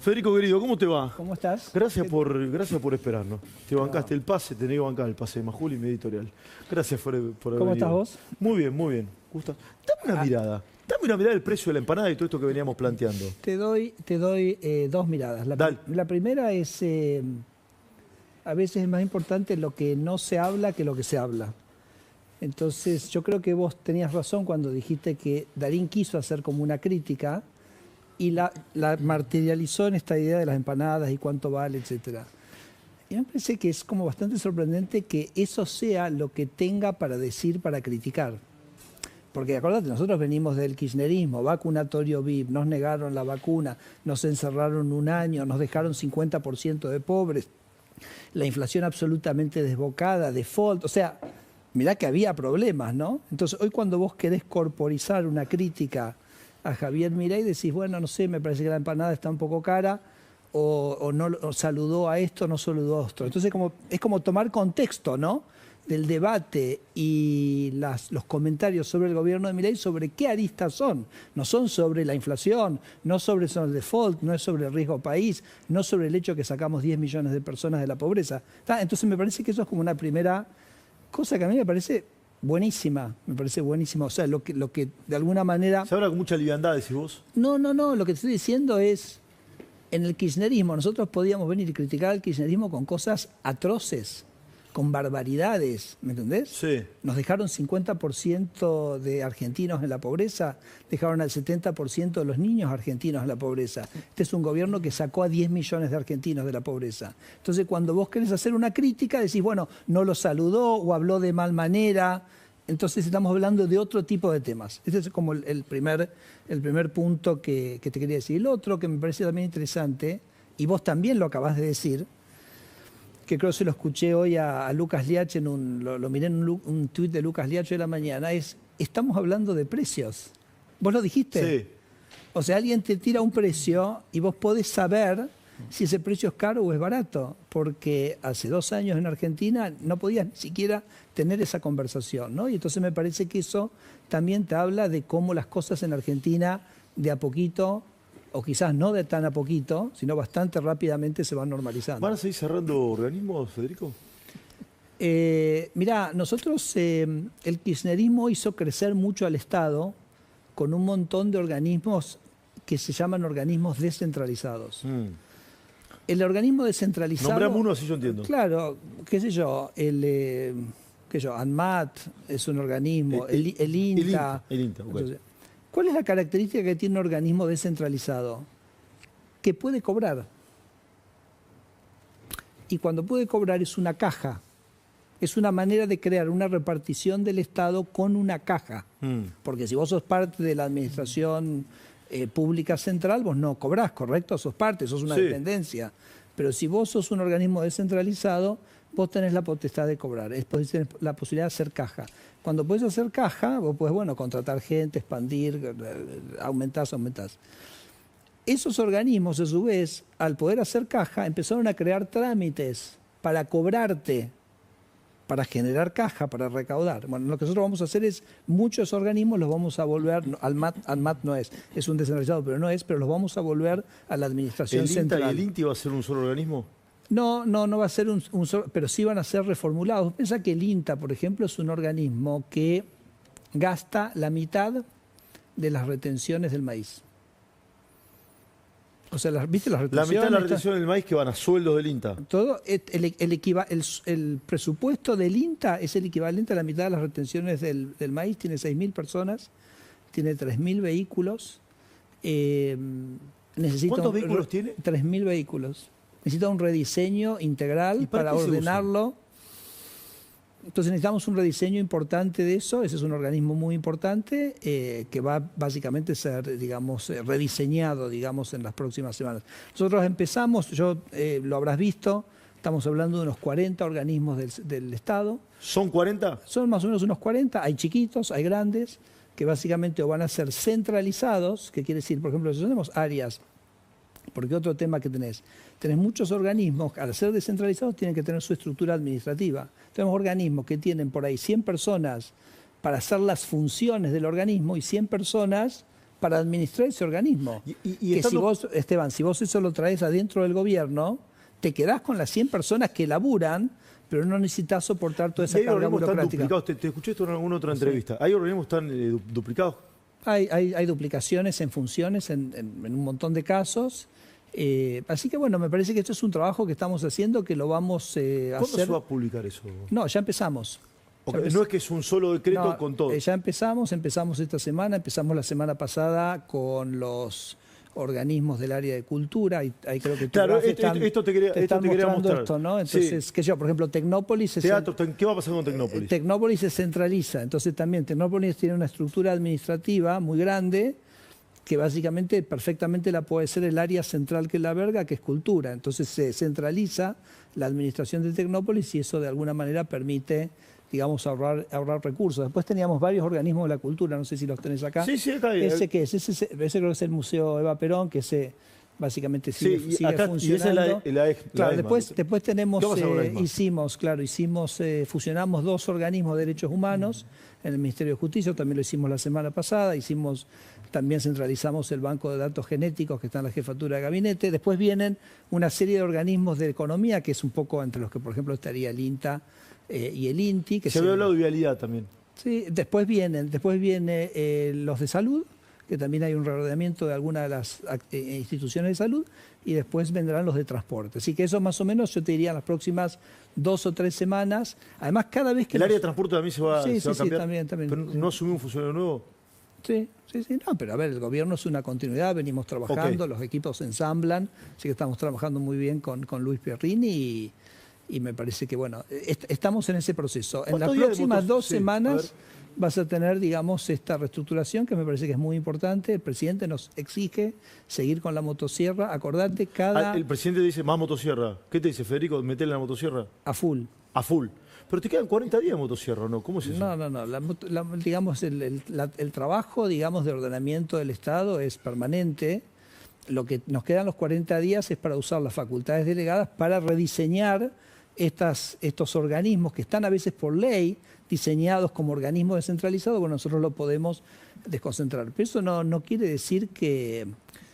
Federico, querido, ¿cómo te va? ¿Cómo estás? Gracias por esperarnos. Te bancaste el pase, tenés que bancar el pase de Majul y mi editorial. Gracias por haber ¿Cómo venido. estás vos? Muy bien, muy bien. Gusta. Dame una mirada. Dame una mirada del precio de la empanada y todo esto que veníamos planteando. Te doy dos miradas. Dale. La primera es, a veces es más importante lo que no se habla que lo que se habla. Entonces, yo creo que vos tenías razón cuando dijiste que Darín quiso hacer como una crítica y la materializó en esta idea de las empanadas y cuánto vale, etcétera. Y me parece que es como bastante sorprendente que eso sea lo que tenga para decir, para criticar. Porque acordate, nosotros venimos del kirchnerismo, vacunatorio VIP, nos negaron la vacuna, nos encerraron un año, nos dejaron 50% de pobres, la inflación absolutamente desbocada, default, o sea, mirá que había problemas, ¿no? Entonces, hoy cuando vos querés corporizar una crítica a Javier Milei, decís, bueno, no sé, me parece que la empanada está un poco cara, o no o saludó a esto, no saludó a esto. Entonces, es como tomar contexto, ¿no?, del debate y los comentarios sobre el gobierno de Milei, sobre qué aristas son. No son sobre la inflación, no sobre el default, no es sobre el riesgo país, no sobre el hecho que sacamos 10 millones de personas de la pobreza. Entonces me parece que eso es como una primera cosa que a mí me parece buenísima, O sea, lo que de alguna manera... Se habla con mucha liviandad, decís vos. No, lo que te estoy diciendo es, en el kirchnerismo nosotros podíamos venir y criticar al kirchnerismo con cosas atroces, con barbaridades, ¿me entendés? Sí. Nos dejaron 50% de argentinos en la pobreza, dejaron al 70% de los niños argentinos en la pobreza. Este es un gobierno que sacó a 10 millones de argentinos de la pobreza. Entonces, cuando vos querés hacer una crítica, decís, bueno, no lo saludó o habló de mal manera. Entonces, estamos hablando de otro tipo de temas. Este es como el primer punto que te quería decir. El otro que me parece también interesante, y vos también lo acabás de decir, que creo que se lo escuché hoy a Lucas Liach, lo miré en un tuit de Lucas Liach de la mañana, estamos hablando de precios. ¿Vos lo dijiste? Sí. O sea, alguien te tira un precio y vos podés saber si ese precio es caro o es barato, porque hace 2 años en Argentina no podías ni siquiera tener esa conversación, ¿no? Y entonces me parece que eso también te habla de cómo las cosas en Argentina de a poquito, o quizás no de tan a poquito, sino bastante rápidamente se van normalizando. ¿Van a seguir cerrando organismos, Federico? Mirá, nosotros, el kirchnerismo hizo crecer mucho al Estado con un montón de organismos que se llaman organismos descentralizados. El organismo descentralizado... Nombrame uno así yo entiendo. Claro, qué sé yo, ANMAT es un organismo, el INTA. El INTA, ok. Entonces, ¿cuál es la característica que tiene un organismo descentralizado? Que puede cobrar. Y cuando puede cobrar es una caja. Es una manera de crear una repartición del Estado con una caja. Porque si vos sos parte de la administración pública central, vos no cobrás, ¿correcto? Sos parte, sos una dependencia. Pero si vos sos un organismo descentralizado, vos tenés la potestad de cobrar, tenés la posibilidad de hacer caja. Cuando podés hacer caja, vos podés, bueno, contratar gente, expandir, aumentás. Esos organismos, a su vez, al poder hacer caja, empezaron a crear trámites para cobrarte, para generar caja, para recaudar. Bueno, lo que nosotros vamos a hacer es, muchos organismos los vamos a volver, ANMAT no es un descentralizado, pero los vamos a volver a la administración central. ¿El INTA y el INTI va a ser un solo organismo? No va a ser un solo, pero sí van a ser reformulados. Piensa que el INTA, por ejemplo, es un organismo que gasta la mitad de las retenciones del maíz. O sea, ¿viste las retenciones? La mitad de la retención del maíz que van a sueldos del INTA. Todo, el presupuesto del INTA es el equivalente a la mitad de las retenciones del maíz. Tiene 6.000 personas, tiene 3.000 vehículos. ¿Cuántos vehículos tiene? 3.000 vehículos. Necesita un rediseño integral para ordenarlo. Entonces necesitamos un rediseño importante de eso. Ese es un organismo muy importante que va básicamente a ser, digamos, rediseñado, digamos, en las próximas semanas. Nosotros empezamos, lo habrás visto, estamos hablando de unos 40 organismos del Estado. ¿Son 40? Son más o menos unos 40. Hay chiquitos, hay grandes, que básicamente van a ser centralizados, que quiere decir, por ejemplo, nosotros tenemos áreas. Porque otro tema que tenés muchos organismos, al ser descentralizados, tienen que tener su estructura administrativa. Tenemos organismos que tienen por ahí 100 personas para hacer las funciones del organismo y 100 personas para administrar ese organismo. Que si vos, Esteban, si vos eso lo traes adentro del gobierno, te quedás con las 100 personas que laburan, pero no necesitas soportar toda esa carga burocrática. Te escuché esto en alguna otra entrevista. ¿Hay organismos tan duplicados? Hay duplicaciones en funciones en un montón de casos. Así que bueno, me parece que esto es un trabajo que estamos haciendo, que lo vamos a hacer. ¿Cuándo se va a publicar eso? No, ya empezamos. No es que es un solo decreto con todo. Ya empezamos esta semana, empezamos la semana pasada con los organismos del área de cultura, y ahí creo que claro, esto te quería mostrar. Esto, ¿no? Entonces, qué sé yo, por ejemplo, Tecnópolis... ¿Qué va a pasar con Tecnópolis? Tecnópolis se centraliza, entonces también Tecnópolis tiene una estructura administrativa muy grande, que básicamente perfectamente la puede ser el área central que la alberga, que es cultura. Entonces se centraliza la administración de Tecnópolis y eso de alguna manera permite, digamos, ahorrar recursos. Después teníamos varios organismos de la cultura, no sé si los tenés acá. Sí, acá. ¿Ese qué es? Ese creo que es el Museo Eva Perón, que básicamente sigue funcionando. Y esa es claro, después tenemos, fusionamos 2 organismos de derechos humanos en el Ministerio de Justicia, también lo hicimos la semana pasada, también centralizamos el banco de datos genéticos que está en la jefatura de gabinete. Después vienen una serie de organismos de economía, que es un poco entre los que, por ejemplo, estaría el INTA y el INTI. Se había hablado de vialidad también. Sí, después viene los de salud, que también hay un reordenamiento de algunas de las instituciones de salud, y después vendrán los de transporte. Así que eso más o menos yo te diría en las próximas 2 o 3 semanas. Además, cada vez que... ¿El área de transporte también se va a cambiar? Sí, también. ¿Pero no asumió un funcionario nuevo? Sí, no, pero a ver, el gobierno es una continuidad, venimos trabajando, los equipos se ensamblan, así que estamos trabajando muy bien con Luis Pierrini y me parece que, bueno, estamos en ese proceso. En las próximas 2 semanas vas a tener, digamos, esta reestructuración que me parece que es muy importante. El presidente nos exige seguir con la motosierra. Acordate, el presidente dice más motosierra. ¿Qué te dice, Federico? ¿Metele la motosierra? A full. A full. Pero te quedan 40 días de motosierra, ¿no? ¿Cómo es eso? No. Digamos, el trabajo, digamos, de ordenamiento del Estado es permanente. Lo que nos quedan los 40 días es para usar las facultades delegadas para rediseñar estos organismos que están a veces por ley diseñados como organismos descentralizados. Bueno, nosotros lo podemos desconcentrar. Pero eso no quiere decir que...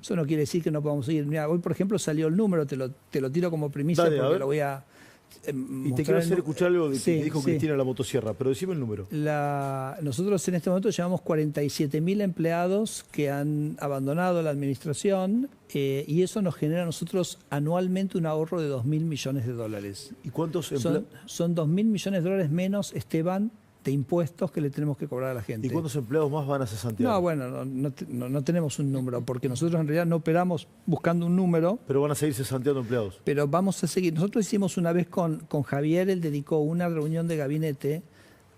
Eso no quiere decir que no podamos seguir. Mira, hoy, por ejemplo, salió el número, te lo tiro como primicia. Dale, porque lo voy a... Y te quiero hacer escuchar algo que dijo Cristina la motosierra, pero decime el número. Nosotros en este momento llevamos 47.000 empleados que han abandonado la administración y eso nos genera a nosotros anualmente un ahorro de 2.000 millones de dólares. ¿Y cuántos empleados? Son 2.000 millones de dólares menos, Esteban, de impuestos que le tenemos que cobrar a la gente. ¿Y cuántos empleados más van a cesantear? No, bueno, no tenemos un número, porque nosotros en realidad no operamos buscando un número. Pero van a seguir cesanteando empleados. Pero vamos a seguir. Nosotros hicimos una vez con Javier, él dedicó una reunión de gabinete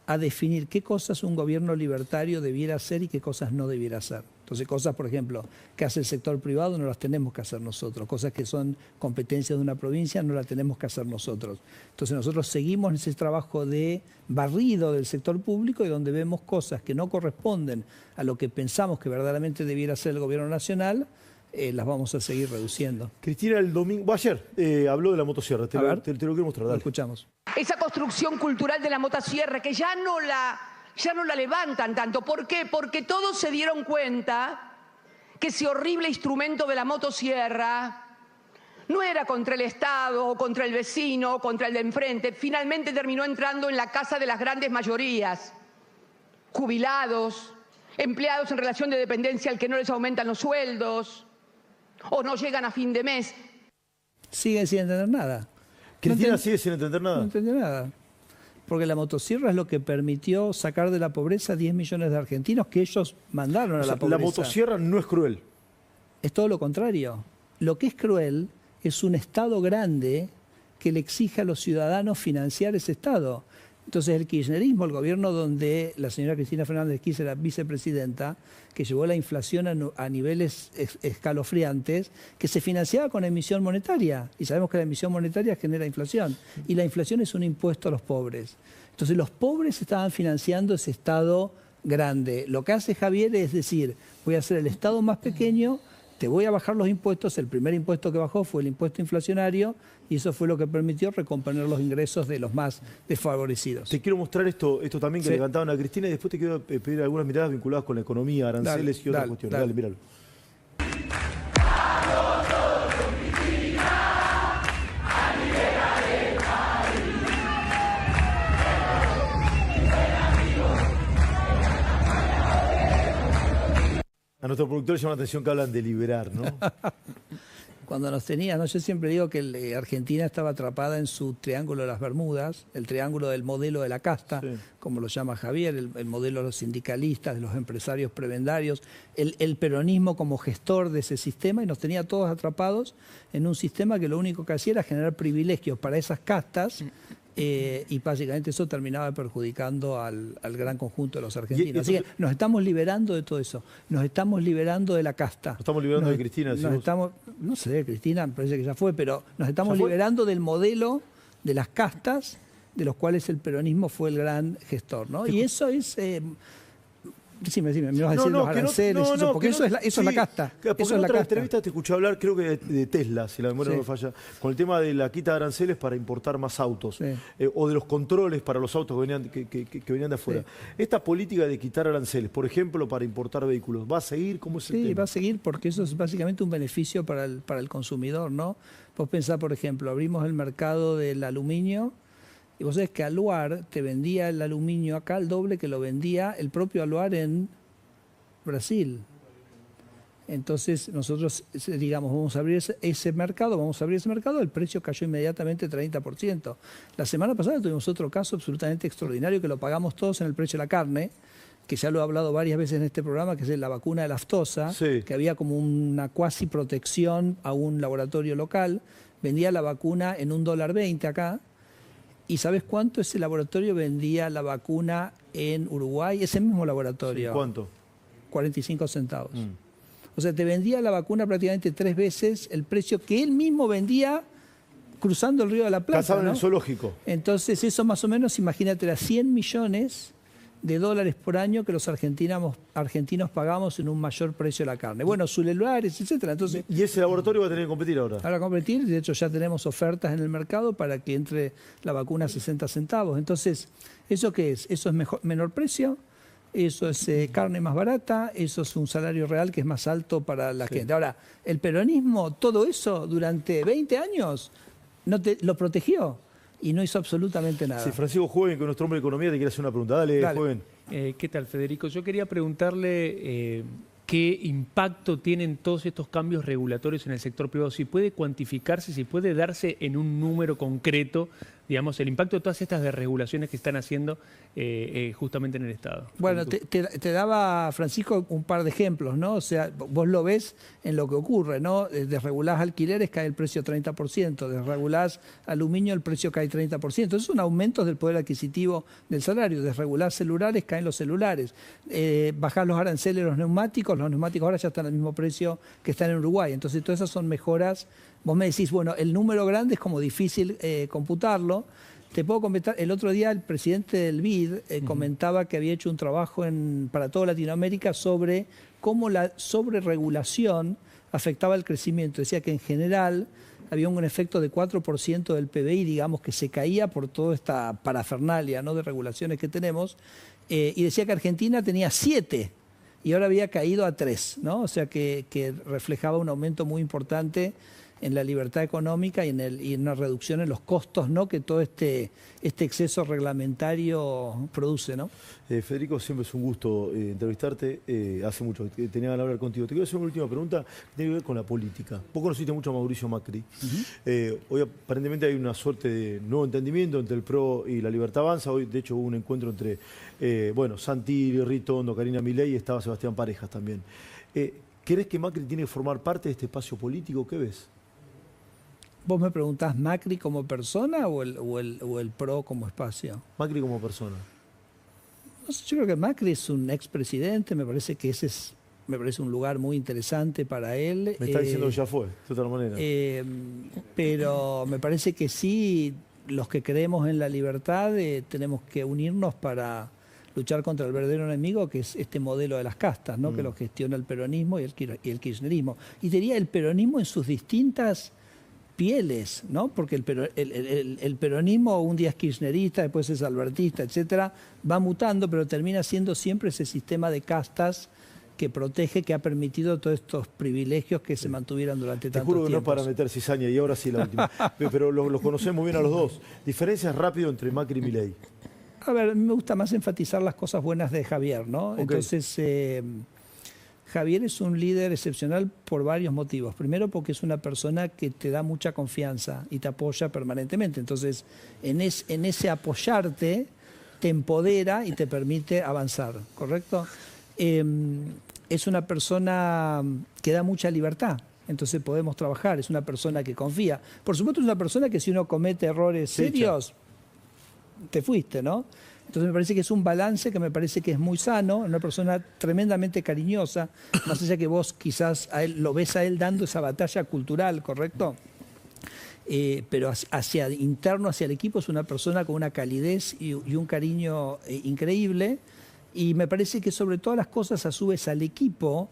a definir qué cosas un gobierno libertario debiera hacer y qué cosas no debiera hacer. Entonces, cosas, por ejemplo, que hace el sector privado no las tenemos que hacer nosotros. Cosas que son competencias de una provincia no las tenemos que hacer nosotros. Entonces, nosotros seguimos en ese trabajo de barrido del sector público y donde vemos cosas que no corresponden a lo que pensamos que verdaderamente debiera hacer el gobierno nacional, las vamos a seguir reduciendo. Cristina, el domingo, ayer habló de la motosierra. Te lo quiero mostrar. Dale. Lo escuchamos. Esa construcción cultural de la motosierra que ya no la levantan tanto. ¿Por qué? Porque todos se dieron cuenta que ese horrible instrumento de la motosierra no era contra el Estado, o contra el vecino, o contra el de enfrente. Finalmente terminó entrando en la casa de las grandes mayorías. Jubilados, empleados en relación de dependencia al que no les aumentan los sueldos, o no llegan a fin de mes. Siguen sin entender nada. Cristina sigue sin entender nada. No entendió nada. Porque la motosierra es lo que permitió sacar de la pobreza a 10 millones de argentinos que ellos mandaron a la pobreza. La motosierra no es cruel. Es todo lo contrario. Lo que es cruel es un Estado grande que le exige a los ciudadanos financiar ese Estado. Entonces el kirchnerismo, el gobierno donde la señora Cristina Fernández de Kirchner era vicepresidenta, que llevó la inflación a niveles escalofriantes, que se financiaba con emisión monetaria. Y sabemos que la emisión monetaria genera inflación. Y la inflación es un impuesto a los pobres. Entonces los pobres estaban financiando ese Estado grande. Lo que hace Javier es decir, voy a hacer el Estado más pequeño, te voy a bajar los impuestos. El primer impuesto que bajó fue el impuesto inflacionario y eso fue lo que permitió recomponer los ingresos de los más desfavorecidos. Te quiero mostrar esto también que Sí. le cantaban a Cristina y después te quiero pedir algunas miradas vinculadas con la economía, aranceles y otras cuestiones. Dale, míralo. A nuestro productor le llama la atención que hablan de liberar, ¿no? Cuando nos tenía, ¿no? Yo siempre digo que Argentina estaba atrapada en su triángulo de las Bermudas, el triángulo del modelo de la casta, Sí. como lo llama Javier, el modelo de los sindicalistas, de los empresarios prebendarios, el peronismo como gestor de ese sistema, y nos tenía todos atrapados en un sistema que lo único que hacía era generar privilegios para esas castas. Y básicamente eso terminaba perjudicando al gran conjunto de los argentinos. Así que nos estamos liberando de todo eso, nos estamos liberando de la casta. Nos estamos liberando de Cristina, no sé, Cristina me parece que ya fue, pero nos estamos ¿Ya fue? liberando del modelo de las castas de los cuales el peronismo fue el gran gestor, ¿no? Y eso es... Decime, me vas a decir los aranceles, porque eso es la casta. Porque eso en es la otra casta. entrevista te escuché hablar, creo que de Tesla, si la memoria Sí. no me falla, con el tema de la quita de aranceles para importar más autos, Sí. O de los controles para los autos que venían de afuera. Sí. Esta política de quitar aranceles, por ejemplo, para importar vehículos, ¿va a seguir? ¿Cómo es el Sí, tema? va a seguir porque eso es básicamente un beneficio para el consumidor, ¿no? Vos pensás, por ejemplo, abrimos el mercado del aluminio y vos sabés que Aluar te vendía el aluminio acá al doble que lo vendía el propio Aluar en Brasil. Entonces nosotros, digamos, vamos a abrir ese mercado, el precio cayó inmediatamente 30%. La semana pasada tuvimos otro caso absolutamente extraordinario que lo pagamos todos en el precio de la carne, que ya lo he hablado varias veces en este programa, que es la vacuna de la aftosa, Sí. que había como una cuasi protección a un laboratorio local, vendía la vacuna en $1.20 acá, y ¿sabes cuánto ese laboratorio vendía la vacuna en Uruguay? Ese mismo laboratorio. Sí, ¿cuánto? 45 centavos. O sea, te vendía la vacuna prácticamente 3 veces el precio que él mismo vendía cruzando el Río de la Plata. Cazaban ¿no? en el zoológico. Entonces eso más o menos, imagínate, era 100 millones de dólares por año que los argentinos pagamos en un mayor precio de la carne. Bueno, celulares, etcétera. Entonces, Y ese laboratorio va a tener que competir ahora. ahora competir, de hecho ya tenemos ofertas en el mercado para que entre la vacuna a 60 centavos. Entonces, ¿eso qué es? Eso es menor precio, eso es carne más barata, eso es un salario real que es más alto para la gente. Ahora, el peronismo, todo eso durante 20 años lo protegió y no hizo absolutamente nada. Sí, Francisco Joven, que es nuestro hombre de economía, te quiere hacer una pregunta. Dale. Joven. ¿Qué tal, Federico? Yo quería preguntarle qué impacto tienen todos estos cambios regulatorios en el sector privado, si puede cuantificarse, si puede darse en un número concreto, digamos, el impacto de todas estas desregulaciones que están haciendo justamente en el Estado. Bueno, te daba, Francisco, un par de ejemplos, ¿no? O sea, vos lo ves en lo que ocurre, ¿no? Desregulás alquileres, cae el precio 30%, desregulás aluminio, el precio cae 30%. Esos son aumentos del poder adquisitivo del salario. Desregulás celulares, caen los celulares. Bajás los aranceles, los neumáticos ahora ya están al mismo precio que están en Uruguay. Entonces, todas esas son mejoras. Vos me decís, bueno, el número grande es como difícil computarlo. Te puedo comentar, el otro día el presidente del BID comentaba que había hecho un trabajo para toda Latinoamérica sobre cómo la sobreregulación afectaba el crecimiento. Decía que en general había un efecto de 4% del PBI, digamos, que se caía por toda esta parafernalia, ¿no?, de regulaciones que tenemos, y decía que Argentina tenía 7 y ahora había caído a 3, ¿no? O sea que reflejaba un aumento muy importante en la libertad económica y en una reducción en los costos, ¿no?, que todo este exceso reglamentario produce, ¿no? Federico, siempre es un gusto entrevistarte. Hace mucho que tenía ganas de hablar contigo. Te quiero hacer una última pregunta que tiene que ver con la política. Vos conociste mucho a Mauricio Macri. Hoy aparentemente hay una suerte de nuevo entendimiento entre el PRO y la Libertad Avanza. Hoy, de hecho, hubo un encuentro entre Santilli, Ritondo, Karina Milei y estaba Sebastián Parejas también. ¿Crees que Macri tiene que formar parte de este espacio político? ¿Qué ves? ¿Vos me preguntás Macri como persona o el PRO como espacio? Macri como persona. No sé, yo creo que Macri es un expresidente, me parece que me parece un lugar muy interesante para él. Me está diciendo que ya fue, de otra manera. Pero me parece que sí, los que creemos en la libertad tenemos que unirnos para luchar contra el verdadero enemigo, que es este modelo de las castas, ¿no? Que lo gestiona el peronismo y el kirchnerismo. Y diría el peronismo en sus distintas pieles, ¿no? Porque el peronismo un día es kirchnerista, después es albertista, etcétera, va mutando, pero termina siendo siempre ese sistema de castas que protege, que ha permitido todos estos privilegios que se mantuvieran durante tanto tiempo. Te juro que no para meter cizaña, y ahora sí la última. Pero los conocemos bien a los dos. Diferencias rápido entre Macri y Milei. A ver, me gusta más enfatizar las cosas buenas de Javier, ¿no? Okay. Entonces, Javier es un líder excepcional por varios motivos. Primero, porque es una persona que te da mucha confianza y te apoya permanentemente. Entonces, en ese apoyarte, te empodera y te permite avanzar, ¿correcto? Es una persona que da mucha libertad. Entonces podemos trabajar, es una persona que confía. Por supuesto, es una persona que si uno comete errores serios, te fuiste, ¿no? Entonces me parece que es un balance que me parece que es muy sano, una persona tremendamente cariñosa, más allá que vos quizás lo ves a él dando esa batalla cultural, ¿correcto? Pero interno hacia el equipo es una persona con una calidez y un cariño increíble, y me parece que sobre todas las cosas a su vez al equipo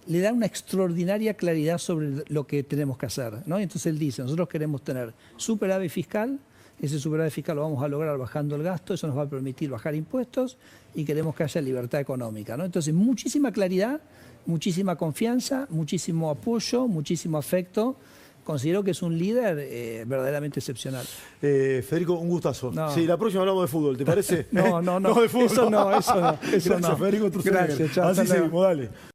le da una extraordinaria claridad sobre lo que tenemos que hacer, ¿no? Y entonces él dice, nosotros queremos tener superávit fiscal, ese superávit fiscal lo vamos a lograr bajando el gasto, eso nos va a permitir bajar impuestos, y queremos que haya libertad económica, ¿no? Entonces muchísima claridad, muchísima confianza, muchísimo apoyo, muchísimo afecto. Considero que es un líder verdaderamente excepcional. Federico, un gustazo. No. Sí, la próxima hablamos de fútbol, ¿te parece? No, de fútbol. eso no. Gracias, Federico Trucena. Gracias, chao, Así hasta luego. seguimos, dale.